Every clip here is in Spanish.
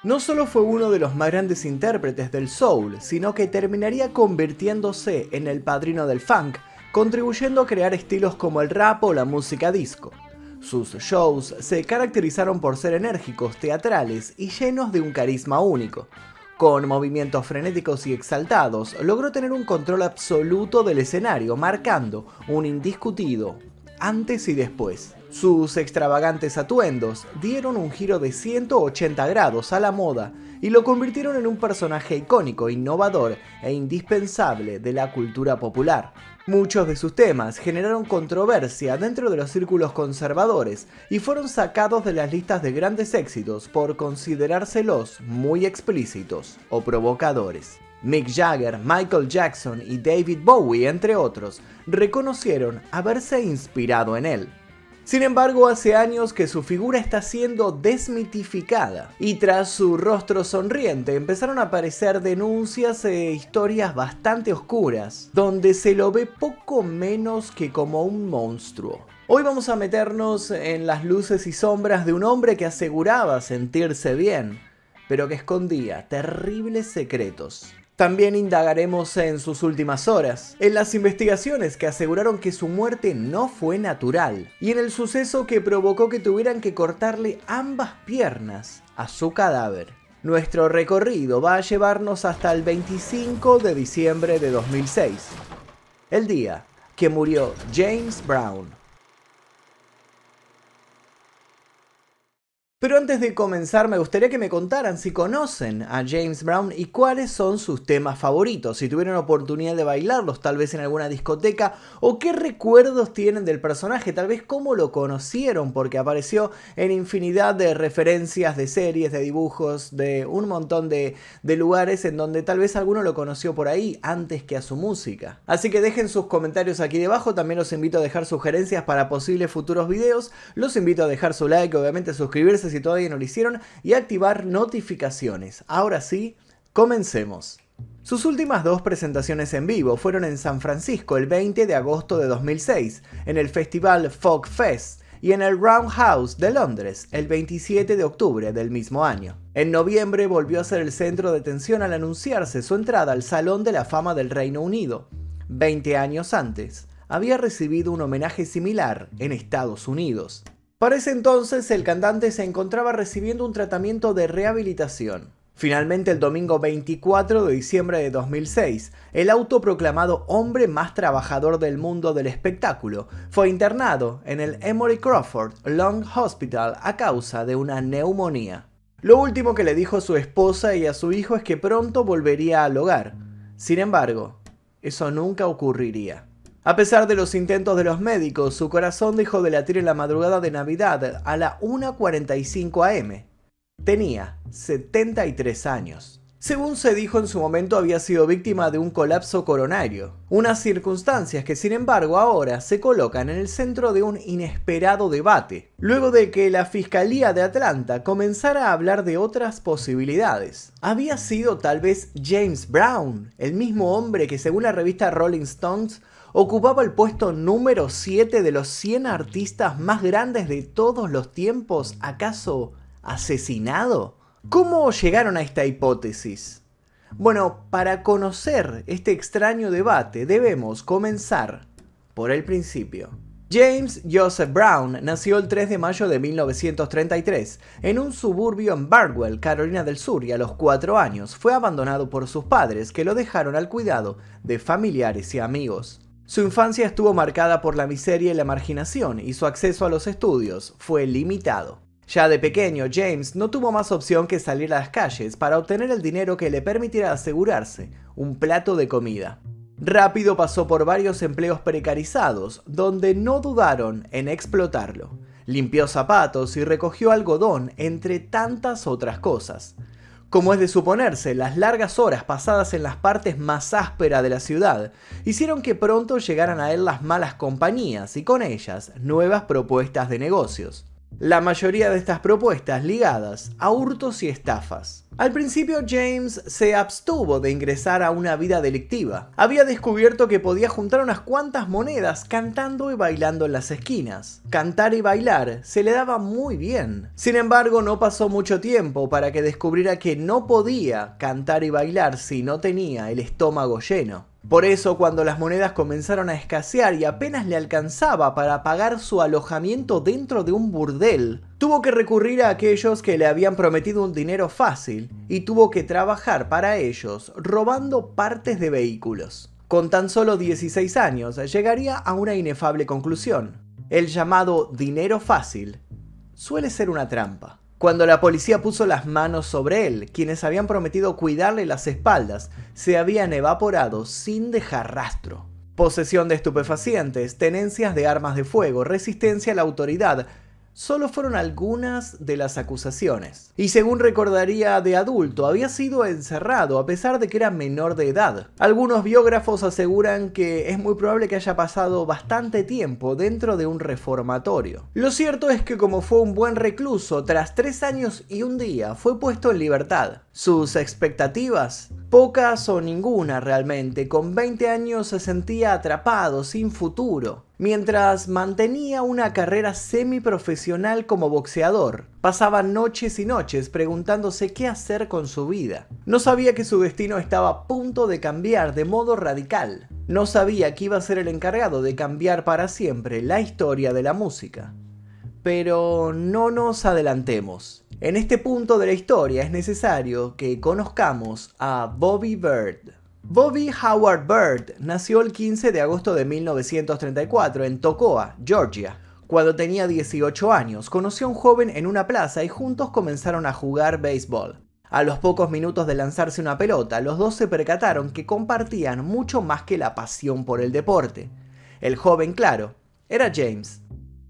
No solo fue uno de los más grandes intérpretes del soul, sino que terminaría convirtiéndose en el padrino del funk, contribuyendo a crear estilos como el rap o la música disco. Sus shows se caracterizaron por ser enérgicos, teatrales y llenos de un carisma único. Con movimientos frenéticos y exaltados, logró tener un control absoluto del escenario, marcando un indiscutido antes y después. Sus extravagantes atuendos dieron un giro de 180 grados a la moda y lo convirtieron en un personaje icónico, innovador e indispensable de la cultura popular. Muchos de sus temas generaron controversia dentro de los círculos conservadores y fueron sacados de las listas de grandes éxitos por considerárselos muy explícitos o provocadores. Mick Jagger, Michael Jackson y David Bowie, entre otros, reconocieron haberse inspirado en él. Sin embargo, hace años que su figura está siendo desmitificada y tras su rostro sonriente empezaron a aparecer denuncias e historias bastante oscuras, donde se lo ve poco menos que como un monstruo. Hoy vamos a meternos en las luces y sombras de un hombre que aseguraba sentirse bien, pero que escondía terribles secretos. También indagaremos en sus últimas horas, en las investigaciones que aseguraron que su muerte no fue natural y en el suceso que provocó que tuvieran que cortarle ambas piernas a su cadáver. Nuestro recorrido va a llevarnos hasta el 25 de diciembre de 2006, el día que murió James Brown. Pero antes de comenzar me gustaría que me contaran si conocen a James Brown y cuáles son sus temas favoritos, si tuvieron oportunidad de bailarlos tal vez en alguna discoteca o qué recuerdos tienen del personaje, tal vez cómo lo conocieron porque apareció en infinidad de referencias de series, de dibujos, de un montón de lugares en donde tal vez alguno lo conoció por ahí antes que a su música. Así que dejen sus comentarios aquí debajo, también los invito a dejar sugerencias para posibles futuros videos, los invito a dejar su like, obviamente suscribirse si todavía no lo hicieron y activar notificaciones. Ahora sí, comencemos. Sus últimas dos presentaciones en vivo fueron en San Francisco el 20 de agosto de 2006, en el festival Folk Fest, y en el Roundhouse de Londres el 27 de octubre del mismo año. En noviembre volvió a ser el centro de atención al anunciarse su entrada al Salón de la Fama del Reino Unido. 20 años antes, había recibido un homenaje similar en Estados Unidos. Para ese entonces, el cantante se encontraba recibiendo un tratamiento de rehabilitación. Finalmente, el domingo 24 de diciembre de 2006, el autoproclamado hombre más trabajador del mundo del espectáculo fue internado en el Emory Crawford Lung Hospital a causa de una neumonía. Lo último que le dijo a su esposa y a su hijo es que pronto volvería al hogar. Sin embargo, eso nunca ocurriría. A pesar de los intentos de los médicos, su corazón dejó de latir en la madrugada de Navidad a la 1:45 am. Tenía 73 años. Según se dijo en su momento, había sido víctima de un colapso coronario. Unas circunstancias que, sin embargo, ahora se colocan en el centro de un inesperado debate, luego de que la Fiscalía de Atlanta comenzara a hablar de otras posibilidades. ¿Había sido tal vez James Brown, el mismo hombre que, según la revista Rolling Stones, ocupaba el puesto número 7 de los 100 artistas más grandes de todos los tiempos, acaso asesinado? ¿Cómo llegaron a esta hipótesis? Bueno, para conocer este extraño debate debemos comenzar por el principio. James Joseph Brown nació el 3 de mayo de 1933 en un suburbio en Barwell, Carolina del Sur, y a los 4 años fue abandonado por sus padres que lo dejaron al cuidado de familiares y amigos. Su infancia estuvo marcada por la miseria y la marginación y su acceso a los estudios fue limitado. Ya de pequeño, James no tuvo más opción que salir a las calles para obtener el dinero que le permitiera asegurarse un plato de comida. Rápido pasó por varios empleos precarizados, donde no dudaron en explotarlo. Limpió zapatos y recogió algodón, entre tantas otras cosas. Como es de suponerse, las largas horas pasadas en las partes más ásperas de la ciudad hicieron que pronto llegaran a él las malas compañías y con ellas nuevas propuestas de negocios. La mayoría de estas propuestas ligadas a hurtos y estafas. Al principio James se abstuvo de ingresar a una vida delictiva. Había descubierto que podía juntar unas cuantas monedas cantando y bailando en las esquinas. Cantar y bailar se le daba muy bien. Sin embargo, no pasó mucho tiempo para que descubriera que no podía cantar y bailar si no tenía el estómago lleno. Por eso, cuando las monedas comenzaron a escasear y apenas le alcanzaba para pagar su alojamiento dentro de un burdel, tuvo que recurrir a aquellos que le habían prometido un dinero fácil y tuvo que trabajar para ellos robando partes de vehículos. Con tan solo 16 años llegaría a una inefable conclusión. El llamado dinero fácil suele ser una trampa. Cuando la policía puso las manos sobre él, quienes habían prometido cuidarle las espaldas se habían evaporado sin dejar rastro. Posesión de estupefacientes, tenencias de armas de fuego, resistencia a la autoridad, solo fueron algunas de las acusaciones. Y según recordaría de adulto, había sido encerrado a pesar de que era menor de edad. Algunos biógrafos aseguran que es muy probable que haya pasado bastante tiempo dentro de un reformatorio. Lo cierto es que como fue un buen recluso, tras 3 años y un día fue puesto en libertad. Sus expectativas, pocas o ninguna realmente. Con 20 años se sentía atrapado, sin futuro. Mientras mantenía una carrera semiprofesional como boxeador, pasaba noches y noches preguntándose qué hacer con su vida. No sabía que su destino estaba a punto de cambiar de modo radical. No sabía que iba a ser el encargado de cambiar para siempre la historia de la música. Pero no nos adelantemos. En este punto de la historia es necesario que conozcamos a Bobby Byrd. Bobby Howard Byrd nació el 15 de agosto de 1934 en Toccoa, Georgia. Cuando tenía 18 años, conoció a un joven en una plaza y juntos comenzaron a jugar béisbol. A los pocos minutos de lanzarse una pelota, los dos se percataron que compartían mucho más que la pasión por el deporte. El joven, claro, era James.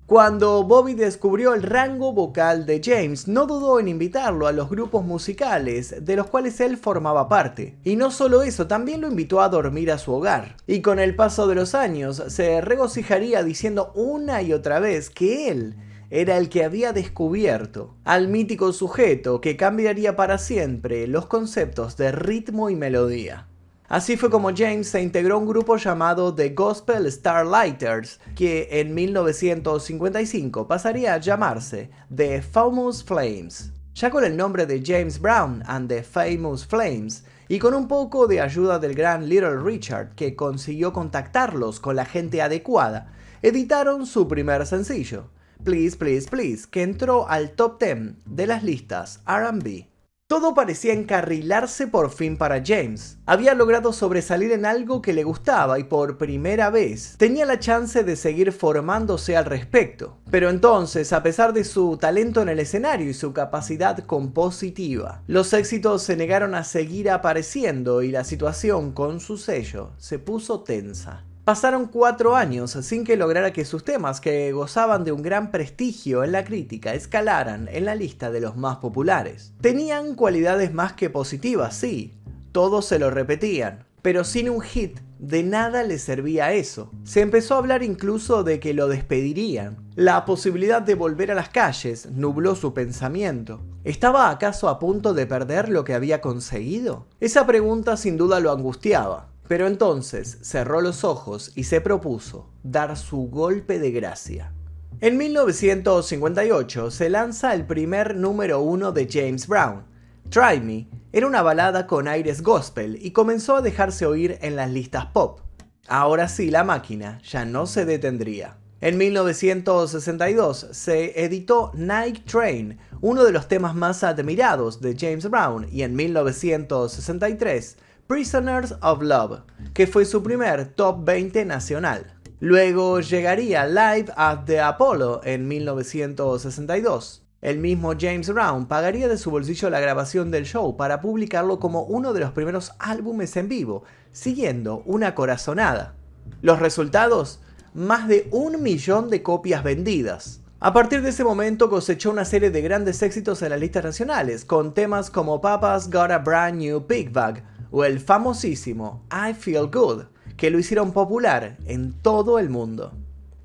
Cuando Bobby descubrió el rango vocal de James, no dudó en invitarlo a los grupos musicales de los cuales él formaba parte. Y no solo eso, también lo invitó a dormir a su hogar. Y con el paso de los años, se regocijaría diciendo una y otra vez que él era el que había descubierto al mítico sujeto que cambiaría para siempre los conceptos de ritmo y melodía. Así fue como James se integró a un grupo llamado The Gospel Starlighters, que en 1955 pasaría a llamarse The Famous Flames. Ya con el nombre de James Brown and the Famous Flames, y con un poco de ayuda del gran Little Richard, que consiguió contactarlos con la gente adecuada, editaron su primer sencillo, Please Please Please, que entró al top 10 de las listas R&B. Todo parecía encarrilarse por fin para James. Había logrado sobresalir en algo que le gustaba y por primera vez tenía la chance de seguir formándose al respecto. Pero entonces, a pesar de su talento en el escenario y su capacidad compositiva, los éxitos se negaron a seguir apareciendo y la situación con su sello se puso tensa. Pasaron 4 años sin que lograra que sus temas, que gozaban de un gran prestigio en la crítica, escalaran en la lista de los más populares. Tenían cualidades más que positivas, sí, todos se lo repetían, pero sin un hit, de nada le servía eso. Se empezó a hablar incluso de que lo despedirían. La posibilidad de volver a las calles nubló su pensamiento. ¿Estaba acaso a punto de perder lo que había conseguido? Esa pregunta sin duda lo angustiaba. Pero entonces cerró los ojos y se propuso dar su golpe de gracia. En 1958 se lanza el primer número 1 de James Brown. Try Me era una balada con aires gospel y comenzó a dejarse oír en las listas pop. Ahora sí, la máquina ya no se detendría. En 1962 se editó Night Train, uno de los temas más admirados de James Brown, y en 1963 Prisoners of Love, que fue su primer top 20 nacional. Luego llegaría Live at the Apollo en 1962. El mismo James Brown pagaría de su bolsillo la grabación del show para publicarlo como uno de los primeros álbumes en vivo, siguiendo una corazonada. Los resultados: más de 1 millón de copias vendidas. A partir de ese momento cosechó una serie de grandes éxitos en las listas nacionales, con temas como Papa's Got a Brand New Big Bag o el famosísimo I Feel Good, que lo hicieron popular en todo el mundo.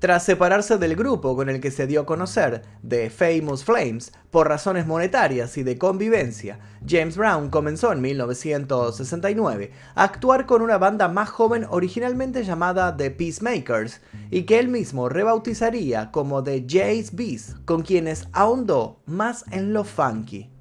Tras separarse del grupo con el que se dio a conocer, The Famous Flames, por razones monetarias y de convivencia, James Brown comenzó en 1969 a actuar con una banda más joven originalmente llamada The Peacemakers y que él mismo rebautizaría como The JBs, con quienes ahondó más en lo funky.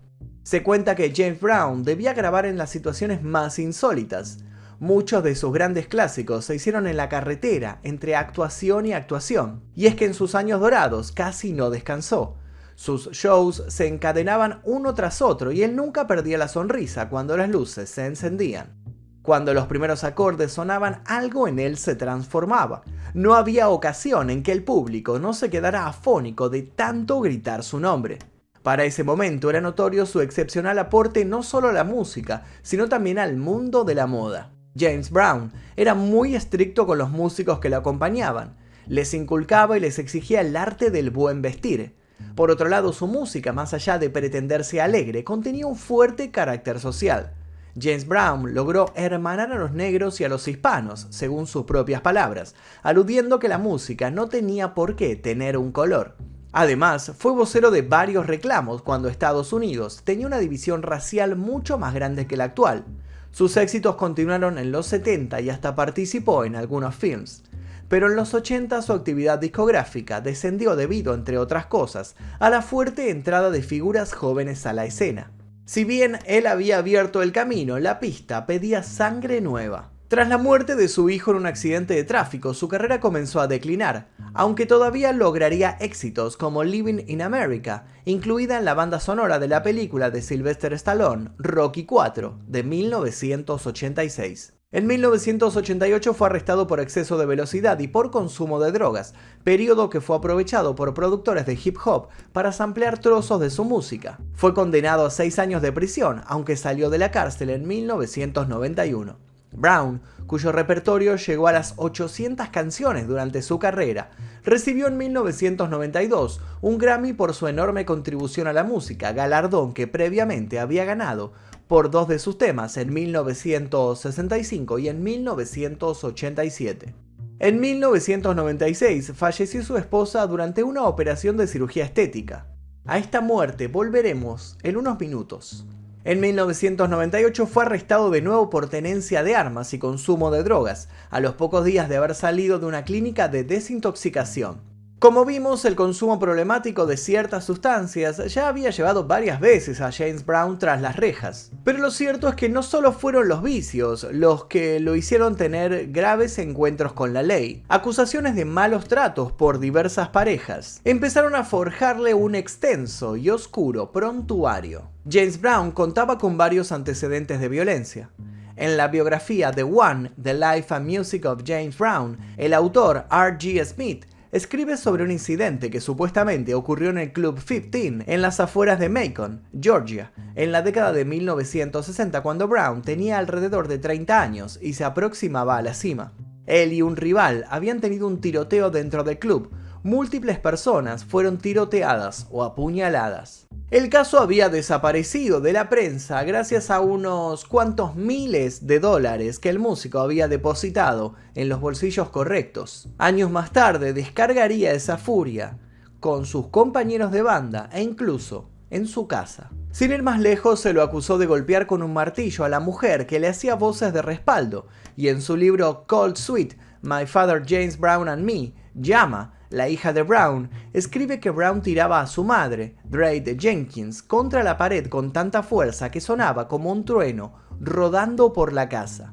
Se cuenta que James Brown debía grabar en las situaciones más insólitas. Muchos de sus grandes clásicos se hicieron en la carretera, entre actuación y actuación. Y es que en sus años dorados casi no descansó. Sus shows se encadenaban uno tras otro y él nunca perdía la sonrisa cuando las luces se encendían. Cuando los primeros acordes sonaban, algo en él se transformaba. No había ocasión en que el público no se quedara afónico de tanto gritar su nombre. Para ese momento era notorio su excepcional aporte no solo a la música, sino también al mundo de la moda. James Brown era muy estricto con los músicos que lo acompañaban. Les inculcaba y les exigía el arte del buen vestir. Por otro lado, su música, más allá de pretenderse alegre, contenía un fuerte carácter social. James Brown logró hermanar a los negros y a los hispanos, según sus propias palabras, aludiendo que la música no tenía por qué tener un color. Además, fue vocero de varios reclamos cuando Estados Unidos tenía una división racial mucho más grande que la actual. Sus éxitos continuaron en los 70 y hasta participó en algunos films. Pero en los 80 su actividad discográfica descendió debido, entre otras cosas, a la fuerte entrada de figuras jóvenes a la escena. Si bien él había abierto el camino, la pista pedía sangre nueva. Tras la muerte de su hijo en un accidente de tráfico, su carrera comenzó a declinar, aunque todavía lograría éxitos como Living in America, incluida en la banda sonora de la película de Sylvester Stallone, Rocky IV, de 1986. En 1988 fue arrestado por exceso de velocidad y por consumo de drogas, periodo que fue aprovechado por productores de hip hop para samplear trozos de su música. Fue condenado a 6 años de prisión, aunque salió de la cárcel en 1991. Brown, cuyo repertorio llegó a las 800 canciones durante su carrera, recibió en 1992 un Grammy por su enorme contribución a la música, galardón que previamente había ganado por 2 de sus temas en 1965 y en 1987. En 1996 falleció su esposa durante una operación de cirugía estética. A esta muerte volveremos en unos minutos. En 1998 fue arrestado de nuevo por tenencia de armas y consumo de drogas, a los pocos días de haber salido de una clínica de desintoxicación. Como vimos, el consumo problemático de ciertas sustancias ya había llevado varias veces a James Brown tras las rejas. Pero lo cierto es que no solo fueron los vicios los que lo hicieron tener graves encuentros con la ley. Acusaciones de malos tratos por diversas parejas empezaron a forjarle un extenso y oscuro prontuario. James Brown contaba con varios antecedentes de violencia. En la biografía The One, The Life and Music of James Brown, el autor R.G. Smith escribe sobre un incidente que supuestamente ocurrió en el Club 15 en las afueras de Macon, Georgia, en la década de 1960, cuando Brown tenía alrededor de 30 años y se aproximaba a la cima. Él y un rival habían tenido un tiroteo dentro del club. Múltiples personas fueron tiroteadas o apuñaladas. El caso había desaparecido de la prensa gracias a unos cuantos miles de dólares que el músico había depositado en los bolsillos correctos. Años más tarde descargaría esa furia con sus compañeros de banda e incluso en su casa. Sin ir más lejos, se lo acusó de golpear con un martillo a la mujer que le hacía voces de respaldo, y en su libro Cold Sweet, My Father James Brown and Me, Llama, la hija de Brown, escribe que Brown tiraba a su madre, Drade Jenkins, contra la pared con tanta fuerza que sonaba como un trueno rodando por la casa.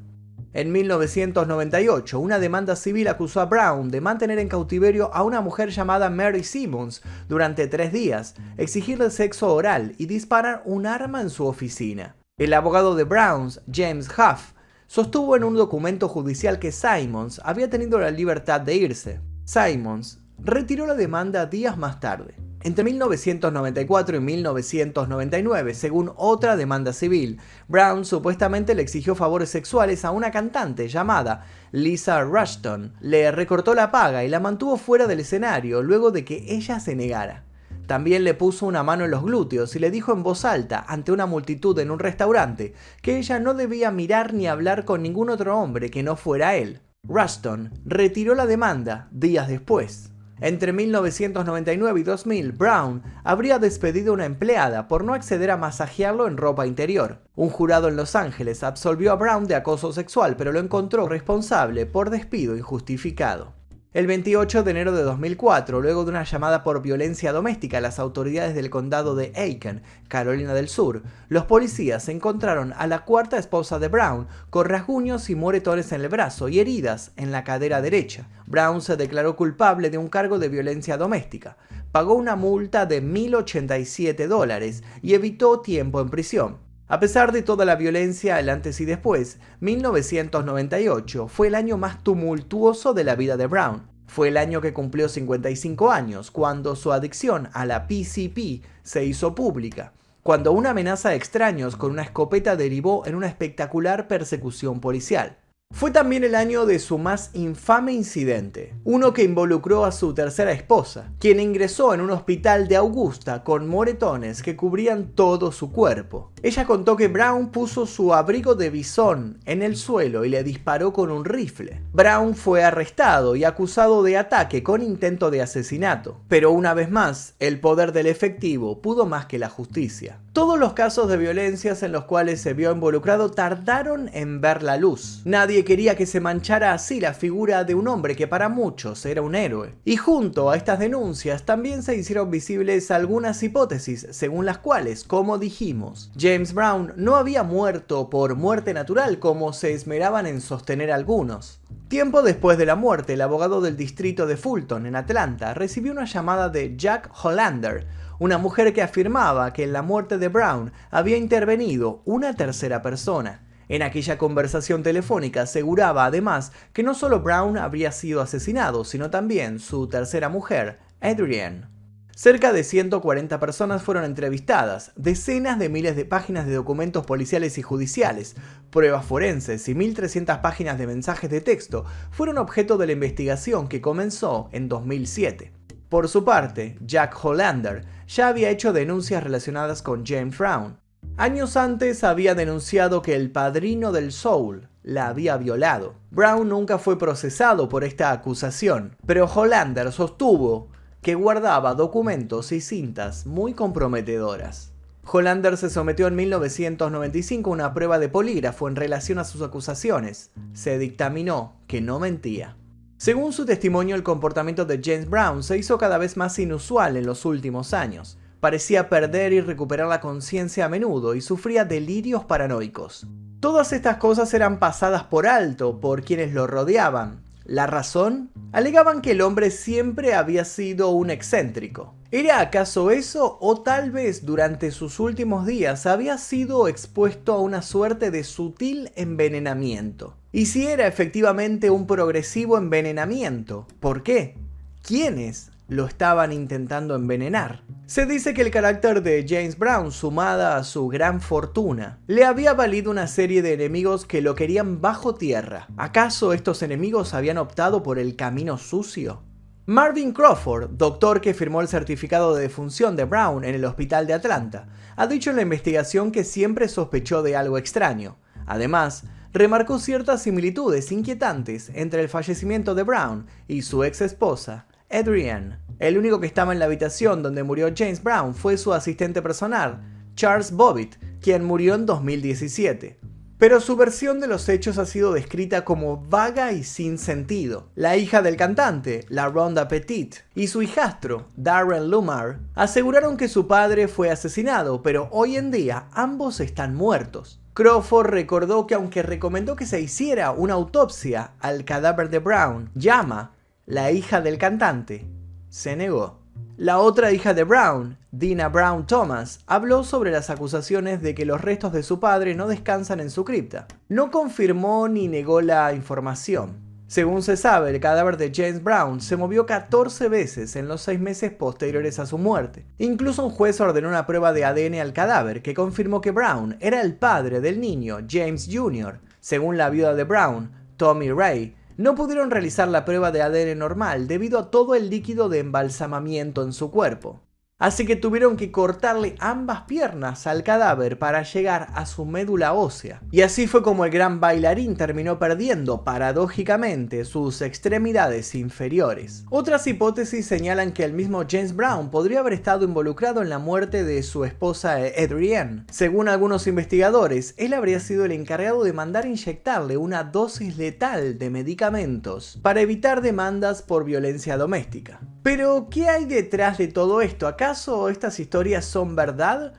En 1998, una demanda civil acusó a Brown de mantener en cautiverio a una mujer llamada Mary Simmons durante 3 días, exigirle sexo oral y disparar un arma en su oficina. El abogado de Brown, James Huff, sostuvo en un documento judicial que Simmons había tenido la libertad de irse. Simmons retiró la demanda días más tarde. Entre 1994 y 1999, según otra demanda civil, Brown supuestamente le exigió favores sexuales a una cantante llamada Lisa Rushton. Le recortó la paga y la mantuvo fuera del escenario luego de que ella se negara. También le puso una mano en los glúteos y le dijo en voz alta ante una multitud en un restaurante que ella no debía mirar ni hablar con ningún otro hombre que no fuera él. Rushton retiró la demanda días después. Entre 1999 y 2000, Brown habría despedido a una empleada por no acceder a masajearlo en ropa interior. Un jurado en Los Ángeles absolvió a Brown de acoso sexual, pero lo encontró responsable por despido injustificado. El 28 de enero de 2004, luego de una llamada por violencia doméstica a las autoridades del condado de Aiken, Carolina del Sur, los policías encontraron a la cuarta esposa de Brown con rasguños y moretones en el brazo y heridas en la cadera derecha. Brown se declaró culpable de un cargo de violencia doméstica, pagó una multa de $1,087 y evitó tiempo en prisión. A pesar de toda la violencia, el antes y después, 1998 fue el año más tumultuoso de la vida de Brown. Fue el año que cumplió 55 años, cuando su adicción a la PCP se hizo pública, cuando una amenaza a extraños con una escopeta derivó en una espectacular persecución policial. Fue también el año de su más infame incidente, uno que involucró a su tercera esposa, quien ingresó en un hospital de Augusta con moretones que cubrían todo su cuerpo. Ella contó que Brown puso su abrigo de bisón en el suelo y le disparó con un rifle. Brown fue arrestado y acusado de ataque con intento de asesinato, pero una vez más, el poder del efectivo pudo más que la justicia. Todos los casos de violencias en los cuales se vio involucrado tardaron en ver la luz. Nadie quería que se manchara así la figura de un hombre que para muchos era un héroe. Y junto a estas denuncias también se hicieron visibles algunas hipótesis según las cuales, como dijimos, James Brown no había muerto por muerte natural como se esmeraban en sostener algunos. Tiempo después de la muerte, el abogado del distrito de Fulton, en Atlanta, recibió una llamada de Jack Hollander, una mujer que afirmaba que en la muerte de Brown había intervenido una tercera persona. En aquella conversación telefónica aseguraba además que no solo Brown habría sido asesinado, sino también su tercera mujer, Adrienne. Cerca de 140 personas fueron entrevistadas, decenas de miles de páginas de documentos policiales y judiciales, pruebas forenses y 1.300 páginas de mensajes de texto fueron objeto de la investigación que comenzó en 2007. Por su parte, Jack Hollander ya había hecho denuncias relacionadas con James Brown. Años antes había denunciado que el padrino del soul la había violado. Brown nunca fue procesado por esta acusación, pero Hollander sostuvo que guardaba documentos y cintas muy comprometedoras. Hollander se sometió en 1995 a una prueba de polígrafo en relación a sus acusaciones. Se dictaminó que no mentía. Según su testimonio, el comportamiento de James Brown se hizo cada vez más inusual en los últimos años. Parecía perder y recuperar la conciencia a menudo y sufría delirios paranoicos. Todas estas cosas eran pasadas por alto por quienes lo rodeaban. ¿La razón? Alegaban que el hombre siempre había sido un excéntrico. ¿Era acaso eso o tal vez durante sus últimos días había sido expuesto a una suerte de sutil envenenamiento? Y si era efectivamente un progresivo envenenamiento, ¿por qué? ¿Quiénes lo estaban intentando envenenar? Se dice que el carácter de James Brown, sumada a su gran fortuna, le había valido una serie de enemigos que lo querían bajo tierra. ¿Acaso estos enemigos habían optado por el camino sucio? Marvin Crawford, doctor que firmó el certificado de defunción de Brown en el hospital de Atlanta, ha dicho en la investigación que siempre sospechó de algo extraño. Además, remarcó ciertas similitudes inquietantes entre el fallecimiento de Brown y su ex esposa, Adrienne. El único que estaba en la habitación donde murió James Brown fue su asistente personal, Charles Bobbitt, quien murió en 2017. Pero su versión de los hechos ha sido descrita como vaga y sin sentido. La hija del cantante, la Rhonda Petit, y su hijastro, Darren Lumar, aseguraron que su padre fue asesinado, pero hoy en día ambos están muertos. Crawford recordó que aunque recomendó que se hiciera una autopsia al cadáver de Brown, Yama, la hija del cantante, se negó. La otra hija de Brown, Dina Brown Thomas, habló sobre las acusaciones de que los restos de su padre no descansan en su cripta. No confirmó ni negó la información. Según se sabe, el cadáver de James Brown se movió 14 veces en los 6 meses posteriores a su muerte. Incluso un juez ordenó una prueba de ADN al cadáver que confirmó que Brown era el padre del niño, James Jr. Según la viuda de Brown, Tommy Ray, no pudieron realizar la prueba de ADN normal debido a todo el líquido de embalsamamiento en su cuerpo. así que tuvieron que cortarle ambas piernas al cadáver para llegar a su médula ósea. Y así fue como el gran bailarín terminó perdiendo, paradójicamente, sus extremidades inferiores. Otras hipótesis señalan que el mismo James Brown podría haber estado involucrado en la muerte de su esposa Adrienne. Según algunos investigadores, él habría sido el encargado de mandar inyectarle una dosis letal de medicamentos para evitar demandas por violencia doméstica. Pero, ¿qué hay detrás de todo esto? ¿Acaso estas historias son verdad?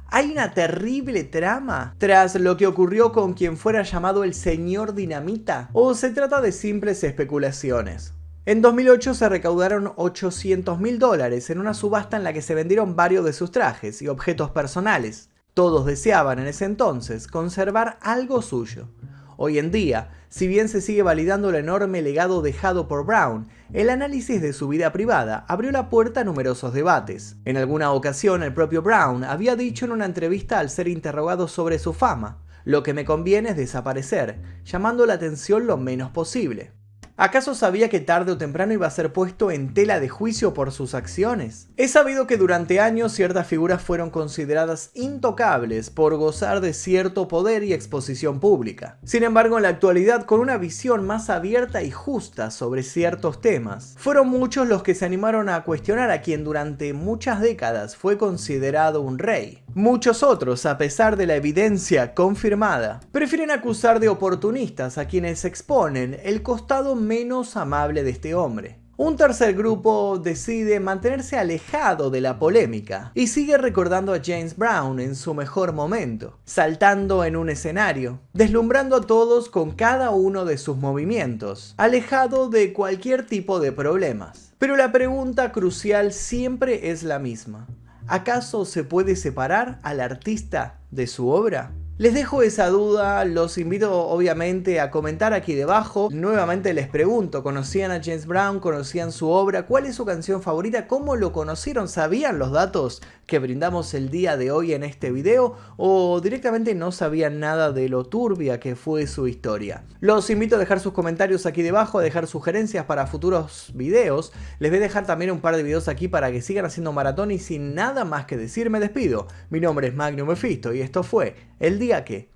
¿Hay una terrible trama tras lo que ocurrió con quien fuera llamado el Señor Dinamita? ¿O se trata de simples especulaciones? En 2008 se recaudaron $800.000 en una subasta en la que se vendieron varios de sus trajes y objetos personales. Todos deseaban en ese entonces conservar algo suyo. Hoy en día, si bien se sigue validando el enorme legado dejado por Brown, el análisis de su vida privada abrió la puerta a numerosos debates. En alguna ocasión, el propio Brown había dicho en una entrevista al ser interrogado sobre su fama: "Lo que me conviene es desaparecer, llamando la atención lo menos posible". ¿Acaso sabía que tarde o temprano iba a ser puesto en tela de juicio por sus acciones? Es sabido que durante años ciertas figuras fueron consideradas intocables por gozar de cierto poder y exposición pública. Sin embargo, en la actualidad, con una visión más abierta y justa sobre ciertos temas, fueron muchos los que se animaron a cuestionar a quien durante muchas décadas fue considerado un rey. Muchos otros, a pesar de la evidencia confirmada, prefieren acusar de oportunistas a quienes exponen el costado menos amable de este hombre. Un tercer grupo decide mantenerse alejado de la polémica y sigue recordando a James Brown en su mejor momento, saltando en un escenario, deslumbrando a todos con cada uno de sus movimientos, alejado de cualquier tipo de problemas. Pero la pregunta crucial siempre es la misma: ¿acaso se puede separar al artista de su obra? Les dejo esa duda, los invito obviamente a comentar aquí debajo. Nuevamente les pregunto, ¿conocían a James Brown? ¿Conocían su obra? ¿Cuál es su canción favorita? ¿Cómo lo conocieron? ¿Sabían los datos que brindamos el día de hoy en este video? ¿O directamente no sabían nada de lo turbia que fue su historia? Los invito a dejar sus comentarios aquí debajo, a dejar sugerencias para futuros videos. Les voy a dejar también un par de videos aquí para que sigan haciendo maratón, y sin nada más que decir me despido. Mi nombre es Magnum Mephisto y esto fue El Día Que.